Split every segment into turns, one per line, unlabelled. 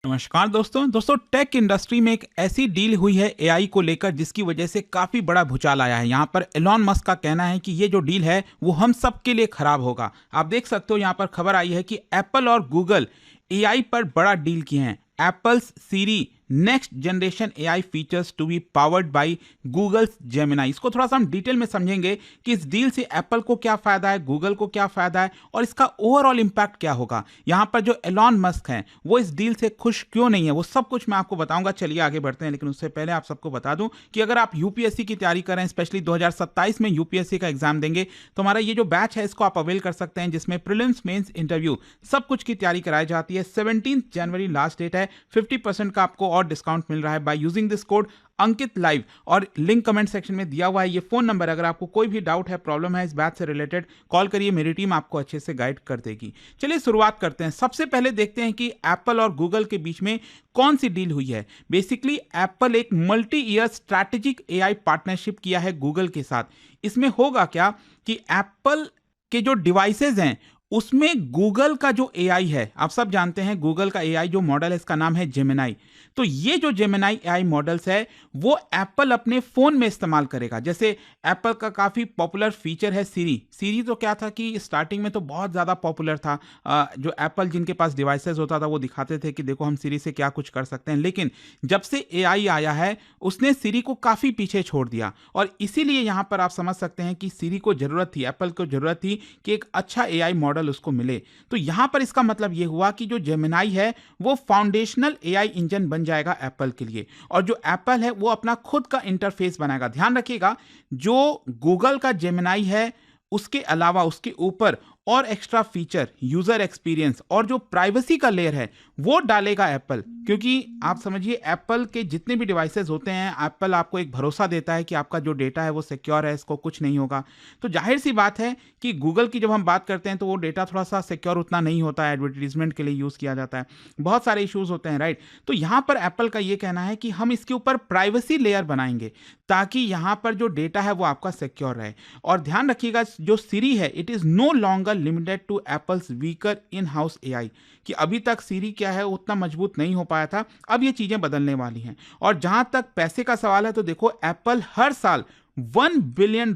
नमस्कार दोस्तों tech industry में एक ऐसी डील हुई है एआई को लेकर जिसकी वजह से काफी बड़ा भूचाल आया है। यहाँ पर एलॉन मस्क का कहना है कि ये जो डील है वो हम सबके लिए खराब होगा। आप देख सकते हो यहाँ पर खबर आई है कि एप्पल और गूगल एआई पर बड़ा डील किए हैं। Apple's Siri next generation AI features to be powered by Google's Gemini. इसको थोड़ा सा हम डिटेल में समझेंगे कि इस डील से एप्पल को क्या फायदा है, गूगल को क्या फायदा है और इसका ओवरऑल इंपैक्ट क्या होगा। यहां पर जो एलॉन मस्क हैं वो इस डील से खुश क्यों नहीं है, वो सब कुछ मैं आपको बताऊंगा। चलिए आगे बढ़ते हैं, लेकिन उससे पहले आप सबको बता दूं कि अगर आप यूपीएससी की तैयारी कर रहे हैं, स्पेशली 2027 में यूपीएससी का एग्जाम देंगे, तो हमारा ये जो बैच है इसको आप अवेल कर सकते हैं, जिसमें प्रीलिम्स, मेंस, इंटरव्यू सब कुछ की तैयारी कराई जाती है। 17 जनवरी लास्ट डेट है। 50% का आपको और डिस्काउंट मिल रहा है by using this code Ankit live, और लिंक कमेंट सेक्शन में दिया हुआ है। ये फोन नंबर, अगर आपको कोई भी डाउट है, प्रॉब्लम है इस बैच से रिलेटेड, कॉल करिए, मेरी टीम आपको अच्छे से गाइड कर देगी। चलिए शुरुआत करते हैं। सबसे पहले देखते हैं कि एप्पल और गूगल के बीच में कौन सी डील हुई है। बेसिकली एप्पल एक multi year strategic AI partnership किया है गूगल के साथ। इसमें होगा क्या कि एप्पल के जो डिवाइसेज हैं उसमें गूगल का जो एआई है, आप सब जानते हैं गूगल का एआई जो मॉडल है इसका नाम है जेमिनाई। तो ये जो जेमिनाई एआई मॉडल्स है वो एप्पल अपने फोन में इस्तेमाल करेगा। जैसे एप्पल का काफी पॉपुलर फीचर है सीरी। सीरी तो क्या था कि स्टार्टिंग में तो बहुत ज्यादा पॉपुलर था। जो एप्पल जिनके पास डिवाइसेस होता था वो दिखाते थे कि देखो हम सीरी से क्या कुछ कर सकते हैं, लेकिन जब से एआई आया है उसने सीरी को काफी पीछे छोड़ दिया। और इसीलिए यहां पर आप समझ सकते हैं कि सीरी को जरूरत थी, एप्पल को जरूरत थी कि एक अच्छा एआई मॉडल उसको मिले। तो यहां पर इसका मतलब यह हुआ कि जो जेमिनाई है वो फाउंडेशनल एआई इंजन बन जाएगा एप्पल के लिए, और जो एप्पल है वो अपना खुद का इंटरफेस बनाएगा। ध्यान रखिएगा, जो गूगल का जेमिनाई है उसके अलावा उसके ऊपर और एक्स्ट्रा फीचर, यूजर एक्सपीरियंस और जो प्राइवेसी का लेयर है वो डालेगा एप्पल। क्योंकि आप समझिए एप्पल के जितने भी डिवाइसेस होते हैं, एप्पल आपको एक भरोसा देता है कि आपका जो डेटा है वो सिक्योर है, इसको कुछ नहीं होगा। तो जाहिर सी बात है कि गूगल की जब हम बात करते हैं तो वो डेटा थोड़ा सा सिक्योर उतना नहीं होता है, एडवर्टीजमेंट के लिए यूज किया जाता है, बहुत सारे इश्यूज होते हैं, राइट। तो यहां पर एप्पल का ये कहना है कि हम इसके ऊपर प्राइवेसी लेयर बनाएंगे ताकि यहां पर जो डेटा है वो आपका सिक्योर रहे। और ध्यान रखिएगा, जो सीरी है it is no longer limited to Apple's weaker in house AI, कि अभी तक सीरी क्या है उतना मजबूत नहीं हो पाया था, अब ये चीजें बदलने वाली हैं। और जहां तक पैसे का सवाल है तो देखो एप्पल हर साल $1 बिलियन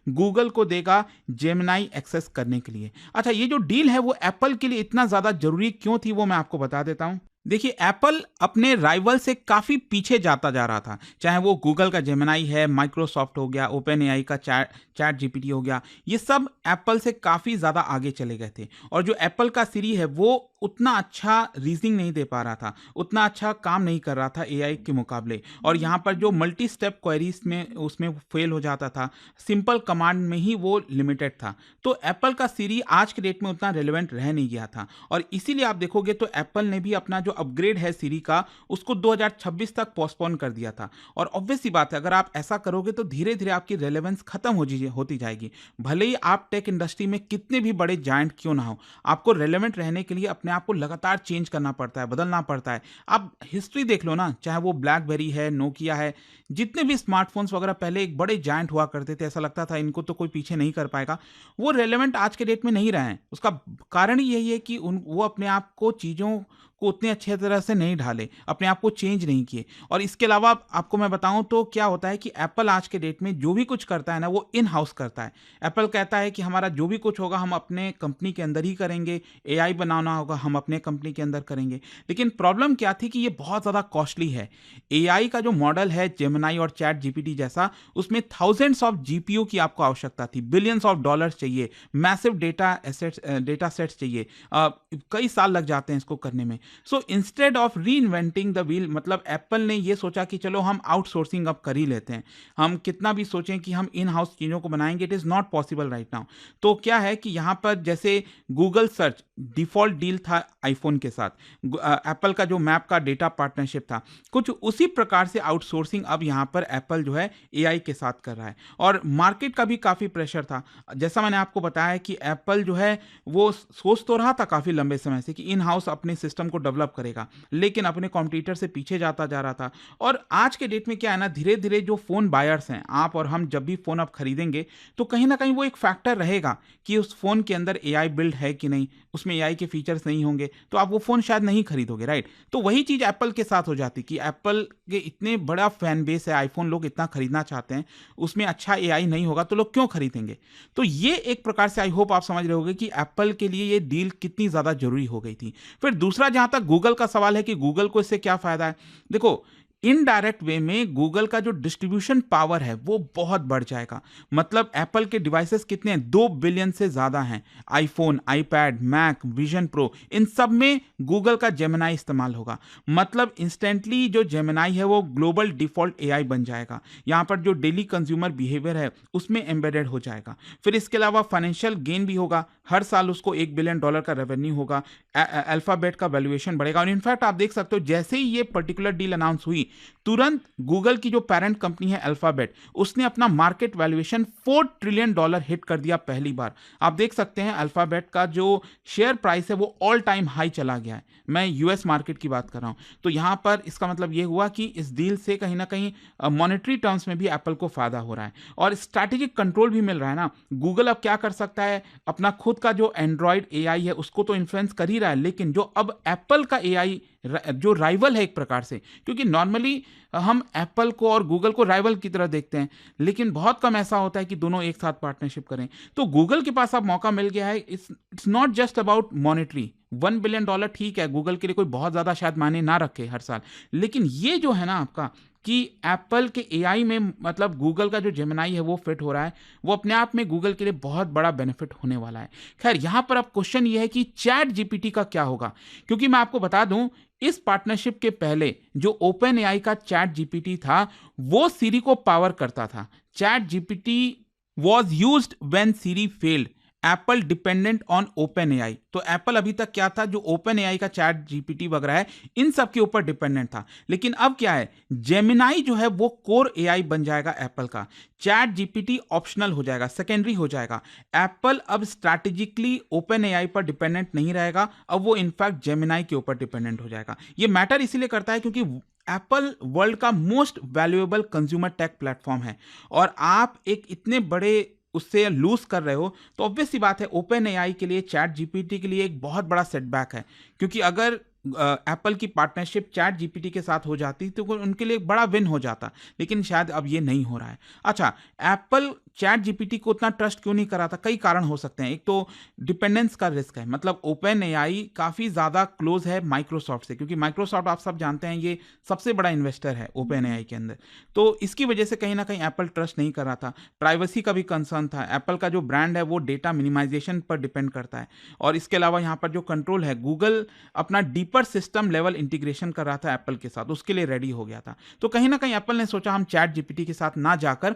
गूगल को देगा जेमिनाई एक्सेस करने के लिए। अच्छा, ये जो डील है वो एप्पल के लिए इतना ज्यादा जरूरी क्यों थी वो मैं आपको बता देता हूं। देखिए, एप्पल अपने राइवल से काफी पीछे जाता जा रहा था, चाहे वो गूगल का जेमिनाई है, माइक्रोसॉफ्ट हो गया, ओपन एआई का चैट जीपीटी हो गया, ये सब एप्पल से काफी ज्यादा आगे चले गए थे। और जो एप्पल का सीरी है वो उतना अच्छा रीजनिंग नहीं दे पा रहा था, उतना अच्छा काम नहीं कर रहा था एआई के मुकाबले। और यहाँ पर जो मल्टी स्टेप क्वेरीज में उसमें फेल हो जाता था, सिंपल कमांड में ही वो लिमिटेड था। तो एप्पल का सीरी आज के डेट में उतना रेलेवेंट रह नहीं गया था, और इसीलिए आप देखोगे तो एप्पल ने भी अपना जो अपग्रेड है सीरी का उसको 2026 तक पोस्टपोन कर दिया था। और ऑब्वियस सी बात है, अगर आप ऐसा करोगे तो धीरे धीरे आपकी रेलेवेंस खत्म होती जाएगी। भले ही आप टेक इंडस्ट्री में कितने भी बड़े जायंट क्यों ना हो, आपको रेलेवेंट रहने के लिए अपने आप को लगातार चेंज करना पड़ता है, बदलना पड़ता है। आप हिस्ट्री देख लो ना, चाहे वो ब्लैकबेरी है, नोकिया है, जितने भी स्मार्टफोन्स वगैरह पहले एक बड़े जायंट हुआ करते थे, ऐसा लगता था इनको तो कोई पीछे नहीं कर पाएगा, वो रेलेवेंट आज के डेट में नहीं रहे हैं। उसका कारण यही है कि वो अपने आप को चीज़ों को उतने अच्छे तरह से नहीं ढाले, अपने आप को चेंज नहीं किए। और इसके अलावा आपको मैं बताऊं तो क्या होता है कि एप्पल आज के डेट में जो भी कुछ करता है ना वो इन हाउस करता है। एप्पल कहता है कि हमारा जो भी कुछ होगा हम अपने कंपनी के अंदर ही करेंगे, एआई बनाना होगा हम अपने कंपनी के अंदर करेंगे। लेकिन प्रॉब्लम क्या थी कि ये बहुत ज़्यादा कॉस्टली है। एआई का जो मॉडल है जेमिनाई और चैट जीपीटी जैसा, उसमें थाउजेंड्स ऑफ जीपीयू की आपको आवश्यकता थी, बिलियंस ऑफ डॉलर्स चाहिए, मैसिव डेटा सेट्स चाहिए, कई साल लग जाते हैं इसको करने में। सो इंस्टेड ऑफ री इन्वेंटिंग द व्हील, मतलब एप्पल ने ये सोचा कि चलो हम आउटसोर्सिंग अब कर ही लेते हैं, हम कितना भी सोचें कि हम इन हाउस चीज़ों को बनाएंगे, it is not possible right now. तो क्या है कि यहाँ पर जैसे गूगल सर्च डिफॉल्ट डील था आईफोन के साथ, एप्पल का जो मैप का डेटा पार्टनरशिप था, कुछ उसी प्रकार से आउटसोर्सिंग अब यहाँ पर एप्पल जो है एआई के साथ कर रहा है। और मार्केट का भी काफ़ी प्रेशर था। जैसा मैंने आपको बताया कि एप्पल जो है वो सोच तो रहा था काफ़ी लंबे समय से कि इन हाउस अपने सिस्टम को को डेवलप करेगा, लेकिन अपने कॉम्पिटिटर से पीछे जाता जा रहा था। और आज के डेट में क्या है ना, धीरे धीरे जो फ़ोन बायर्स हैं, आप और हम जब भी फ़ोन आप खरीदेंगे तो कहीं ना कहीं वो एक फैक्टर रहेगा कि उस फ़ोन के अंदर एआई बिल्ड है कि नहीं, उसमें एआई के फीचर्स नहीं होंगे तो आप वो फ़ोन शायद नहीं खरीदोगे, राइट। तो वही चीज़ एप्पल के साथ हो जाती कि एप्पल के इतने बड़ा फैन बेस है, आईफोन लोग इतना खरीदना चाहते हैं, उसमें अच्छा एआई नहीं होगा तो लोग क्यों खरीदेंगे। तो ये एक प्रकार से आई होप आप समझ रहे होगे कि एप्पल के लिए ये डील कितनी ज़्यादा जरूरी हो गई थी। फिर दूसरा, जहां तक गूगल का सवाल है कि गूगल को इससे क्या फ़ायदा है, देखो इनडायरेक्ट वे में गूगल का जो डिस्ट्रीब्यूशन पावर है वो बहुत बढ़ जाएगा। मतलब एप्पल के डिवाइसेस कितने हैं, 2 बिलियन से ज़्यादा हैं। IPhone, iPad, Mac, Vision Pro, इन सब में गूगल का जेमिनाई इस्तेमाल होगा। मतलब इंस्टेंटली जो जेमिनाई है वो ग्लोबल डिफ़ॉल्ट एआई बन जाएगा। यहाँ पर जो डेली कंज्यूमर बिहेवियर है उसमें एम्बेडेड हो जाएगा। फिर इसके अलावा फाइनेंशियल गेन भी होगा, हर साल उसको $1 बिलियन का रेवेन्यू होगा। अल्फ़ाबेट का वैल्यूएशन बढ़ेगा। और इनफैक्ट आप देख सकते हो जैसे ही ये पर्टिकुलर डील अनाउंस हुई, तुरंत गूगल की जो पेरेंट कंपनी है अल्फाबेट, उसने अपना मार्केट वैल्यूएशन $4 ट्रिलियन हिट कर दिया पहली बार। आप देख सकते हैं अल्फाबेट का जो शेयर प्राइस है वो ऑल टाइम हाई चला गया है। मैं यूएस मार्केट की बात कर रहा हूं। तो यहां पर इसका मतलब ये हुआ कि इस डील से कहीं ना कहीं मॉनेटरी टर्म्स में भी एप्पल को फायदा हो रहा है और स्ट्रैटेजिक कंट्रोल भी मिल रहा है ना। गूगल अब क्या कर सकता है, अपना खुद का जो एंड्रॉयड एआई है उसको तो इन्फ्लुएंस कर ही रहा है, लेकिन जो अब एप्पल का एआई जो राइवल है एक प्रकार से, क्योंकि नॉर्मली हम एप्पल को और गूगल को राइवल की तरह देखते हैं, लेकिन बहुत कम ऐसा होता है कि दोनों एक साथ पार्टनरशिप करें। तो गूगल के पास अब मौका मिल गया है। It's not just about monetary. $1 billion ठीक है, गूगल के लिए कोई बहुत ज़्यादा शायद मायने ना रखे हर साल, लेकिन ये जो है ना आपका कि एप्पल के एआई में मतलब गूगल का जो जेमिनाई है वो फिट हो रहा है, वो अपने आप में गूगल के लिए बहुत बड़ा बेनिफिट होने वाला है। खैर यहाँ पर अब क्वेश्चन ये है कि चैट जीपीटी का क्या होगा, क्योंकि मैं आपको बता दूं इस पार्टनरशिप के पहले जो ओपन एआई का चैट जीपीटी था वो सीरी को पावर करता था। ChatGPT was used when Siri failed. Apple dependent on OpenAI. तो एप्पल अभी तक क्या था, जो ओपन एआई का चैट जीपीटी वगैरह है इन सब के ऊपर डिपेंडेंट था, लेकिन अब क्या है, जेमिनाई जो है वो कोर एआई बन जाएगा एप्पल का। चैट जीपीटी ऑप्शनल हो जाएगा, सेकेंडरी हो जाएगा। एप्पल अब स्ट्रैटेजिकली ओपन एआई पर डिपेंडेंट नहीं रहेगा, अब वो इनफैक्ट जेमिनाई के ऊपर डिपेंडेंट हो जाएगा। ये मैटर इसीलिए करता है क्योंकि एप्पल वर्ल्ड का most valuable consumer take platform है और आप एक इतने बड़े उससे लूज कर रहे हो, तो ऑब्वियस सी बात है ओपन एआई के लिए, चैट जीपीटी के लिए एक बहुत बड़ा सेटबैक है। क्योंकि अगर एप्पल की पार्टनरशिप चैट जीपीटी के साथ हो जाती तो उनके लिए एक बड़ा विन हो जाता, लेकिन शायद अब ये नहीं हो रहा है। अच्छा, एप्पल चैट जीपीटी को उतना ट्रस्ट क्यों नहीं करा था, कई कारण हो सकते हैं। एक तो डिपेंडेंस का रिस्क है, मतलब ओपन एआई काफ़ी ज़्यादा क्लोज है माइक्रोसॉफ्ट से, क्योंकि माइक्रोसॉफ्ट आप सब जानते हैं ये सबसे बड़ा इन्वेस्टर है ओपन एआई के अंदर। तो इसकी वजह से कहीं ना कहीं एप्पल ट्रस्ट नहीं कर रहा था। प्राइवेसी का भी कंसर्न था, एप्पल का जो ब्रांड है वो डेटा मिनिमाइजेशन पर डिपेंड करता है। और इसके अलावा यहाँ पर जो कंट्रोल है, गूगल अपना डीपर सिस्टम लेवल इंटीग्रेशन कर रहा था एप्पल के साथ, उसके लिए रेडी हो गया था। तो कहीं ना कहीं एप्पल ने सोचा हम चैट जीपीटी के साथ ना जाकर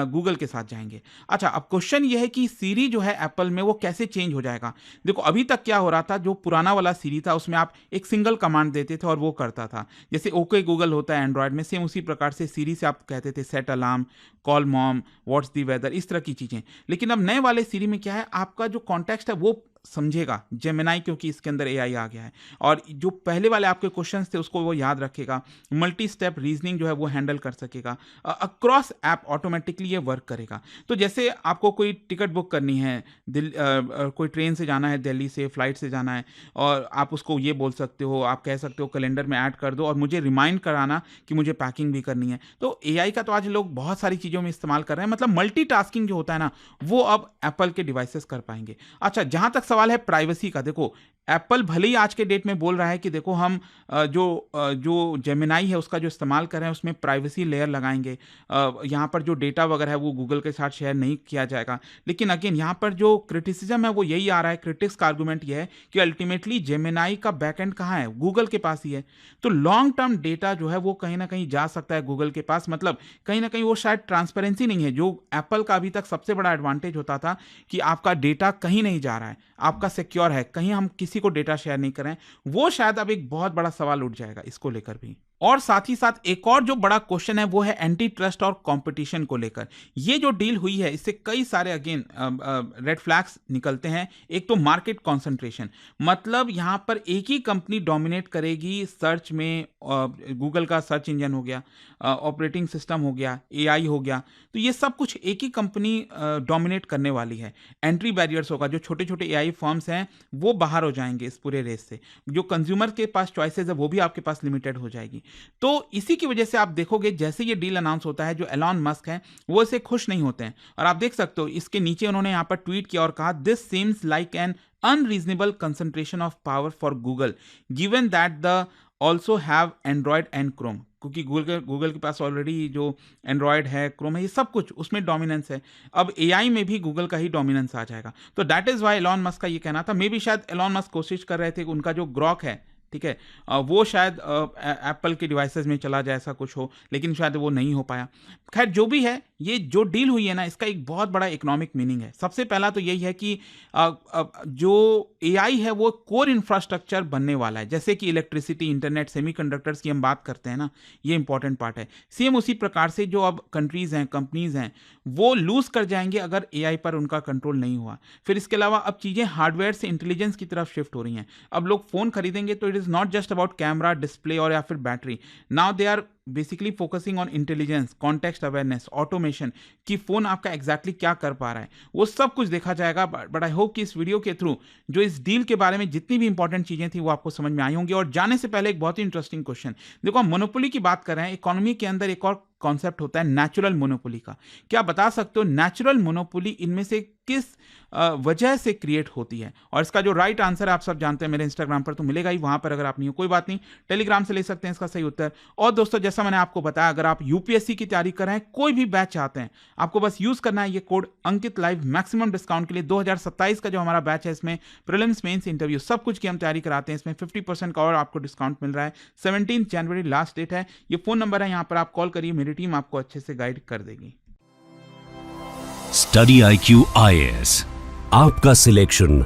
गूगल के साथ जाएंगे। अच्छा, अब क्वेश्चन ये है कि सीरी जो है एप्पल में वो कैसे चेंज हो जाएगा। देखो अभी तक क्या हो रहा था, जो पुराना वाला सीरी था उसमें आप एक सिंगल कमांड देते थे और वो करता था, जैसे ओके गूगल होता है एंड्रॉयड में, सेम उसी प्रकार से सीरी से आप कहते थे set alarm, call mom, what's the weather, इस तरह की चीजें। लेकिन अब नए वाले सीरी में क्या है, आपका जो कॉन्टेक्स्ट है वो समझेगा जेमिनाई, क्योंकि इसके अंदर एआई आ गया है और जो पहले वाले आपके क्वेश्चंस थे उसको वो याद रखेगा। मल्टी स्टेप रीजनिंग जो है वो हैंडल कर सकेगा। अक्रॉस ऐप ऑटोमेटिकली ये वर्क करेगा। तो जैसे आपको कोई टिकट बुक करनी है, कोई ट्रेन से जाना है, दिल्ली से फ्लाइट से जाना है, और आप उसको ये बोल सकते हो, आप कह सकते हो कैलेंडर में ऐड कर दो और मुझे रिमाइंड कराना कि मुझे पैकिंग भी करनी है। तो एआई का तो आज लोग बहुत सारी चीज़ों में इस्तेमाल कर रहे हैं, मतलब मल्टीटास्किंग जो होता है ना वो अब एप्पल के डिवाइसेस कर पाएंगे। अच्छा, जहां तक सवाल है प्राइवेसी का, देखो एप्पल भले ही आज के डेट में बोल रहा है कि देखो हम जो जेमिनाई है उसका जो इस्तेमाल कर रहे हैं उसमें प्राइवेसी लेयर लगाएंगे, यहाँ पर जो डेटा वगैरह है वो गूगल के साथ शेयर नहीं किया जाएगा। लेकिन अगेन यहाँ पर जो क्रिटिसिज्म है वो यही आ रहा है, क्रिटिक्स का आर्गूमेंट ये है कि अल्टीमेटली जेमिनाई का बैकएंड कहाँ है, गूगल के पास ही है। तो लॉन्ग टर्म डेटा जो है वो कहीं ना कहीं जा सकता है गूगल के पास, मतलब कहीं ना कहीं वो शायद ट्रांसपेरेंसी नहीं है, जो एप्पल का अभी तक सबसे बड़ा एडवांटेज होता था कि आपका डेटा कहीं नहीं जा रहा है, आपका सिक्योर है, कहीं हम किसी को डेटा शेयर नहीं करें, वो शायद अब एक बहुत बड़ा सवाल उठ जाएगा इसको लेकर भी। और साथ ही साथ एक और जो बड़ा क्वेश्चन है वो है एंटी ट्रस्ट और कंपटीशन को लेकर। ये जो डील हुई है इससे कई सारे अगेन रेड फ्लैग्स निकलते हैं। एक तो मार्केट कॉन्सेंट्रेशन, मतलब यहां पर एक ही कंपनी डोमिनेट करेगी सर्च में। गूगल का सर्च इंजन हो गया, ऑपरेटिंग सिस्टम हो गया, एआई हो गया, तो ये सब कुछ एक ही कंपनी डोमिनेट करने वाली है। एंट्री बैरियर्स होगा, जो छोटे छोटे एआई फर्म्स हैं वो बाहर हो जाएंगे इस पूरे रेस से। जो कंज्यूमर के पास चॉइसेस है वो भी आपके पास लिमिटेड हो जाएगी। तो इसी की वजह से आप देखोगे जैसे ये डील अनाउंस होता है, जो एलॉन मस्क है वो इसे खुश नहीं होते हैं। और आप देख सकते हो इसके नीचे उन्होंने यहाँ पर ट्वीट किया और कहा, this seems like an unreasonable concentration of power for Google, given that the also have Android and Chrome, क्योंकि गूगल के पास ऑलरेडी जो एंड्रॉयड है, क्रोम है, ये सब कुछ उसमें डोमिनेंस है। अब एआई में भी गूगल का ही डोमिनेंस आ जाएगा। तो that is why Elon Musk का ये कहना था। मे बी शायद एलॉन मस्क कोशिश कर रहे थे कि उनका जो ग्रॉक है, ठीक है, वो शायद एप्पल के डिवाइसेस में चला जाए, ऐसा कुछ हो, लेकिन शायद वो नहीं हो पाया। खैर जो भी है, ये जो डील हुई है ना, इसका एक बहुत बड़ा इकोनॉमिक मीनिंग है। सबसे पहला तो यही है कि जो एआई है वो कोर इंफ्रास्ट्रक्चर बनने वाला है। जैसे कि इलेक्ट्रिसिटी, इंटरनेट, सेमीकंडक्टर्स की हम बात करते हैं ना, ये इंपॉर्टेंट पार्ट है। सेम उसी प्रकार से जो अब कंट्रीज हैं, कंपनीज हैं, वो लूज कर जाएंगे अगर एआई पर उनका कंट्रोल नहीं हुआ। फिर इसके अलावा अब चीजें हार्डवेयर से इंटेलिजेंस की तरफ शिफ्ट हो रही हैं। अब लोग फोन खरीदेंगे तो it is not just about camera, display और या फिर battery. Now they are basically focusing on intelligence, context awareness, automation, कि फोन आपका एग्जैक्टली क्या कर पा रहा है, वो सब कुछ देखा जाएगा। बट आई होप कि इस वीडियो के थ्रू जो इस डील के बारे में जितनी भी इंपॉर्टेंट चीजें थी वो आपको समझ में आई होंगी। और जाने से पहले एक बहुत ही इंटरेस्टिंग क्वेश्चन देखो, हम मोनोपोली की बात कर रहे हैं। इकोनॉमी के अंदर एक और कॉन्सेप्ट होता है नेचुरल मोनोपोली का। क्या बता सकते हो नेचुरल मोनोपोली इनमें से किस वजह से क्रिएट होती है? और इसका जो राइट आंसर है आप सब जानते हैं, मेरे इंस्टाग्राम पर तो मिलेगा ही, वहां पर अगर आप नहीं हो कोई बात नहीं, टेलीग्राम से ले सकते हैं इसका सही उत्तर। और दोस्तों जैसा मैंने आपको बताया, अगर आप यूपीएससी की तैयारी कर रहे हैं, कोई भी बैच चाहते हैं, आपको बस यूज करना है ये कोड अंकित लाइव मैक्सिमम डिस्काउंट के लिए। 2027 का जो हमारा बैच है, इसमें प्रीलिम्स, मेंस, इंटरव्यू सब कुछ की हम तैयारी कराते हैं। इसमें 50% का और आपको डिस्काउंट मिल रहा है। 17 जनवरी लास्ट डेट है। ये फोन नंबर है, यहाँ पर आप कॉल करिए, मेरी टीम आपको अच्छे से गाइड कर देगी।
स्टडी IQ IAS, आपका सिलेक्शन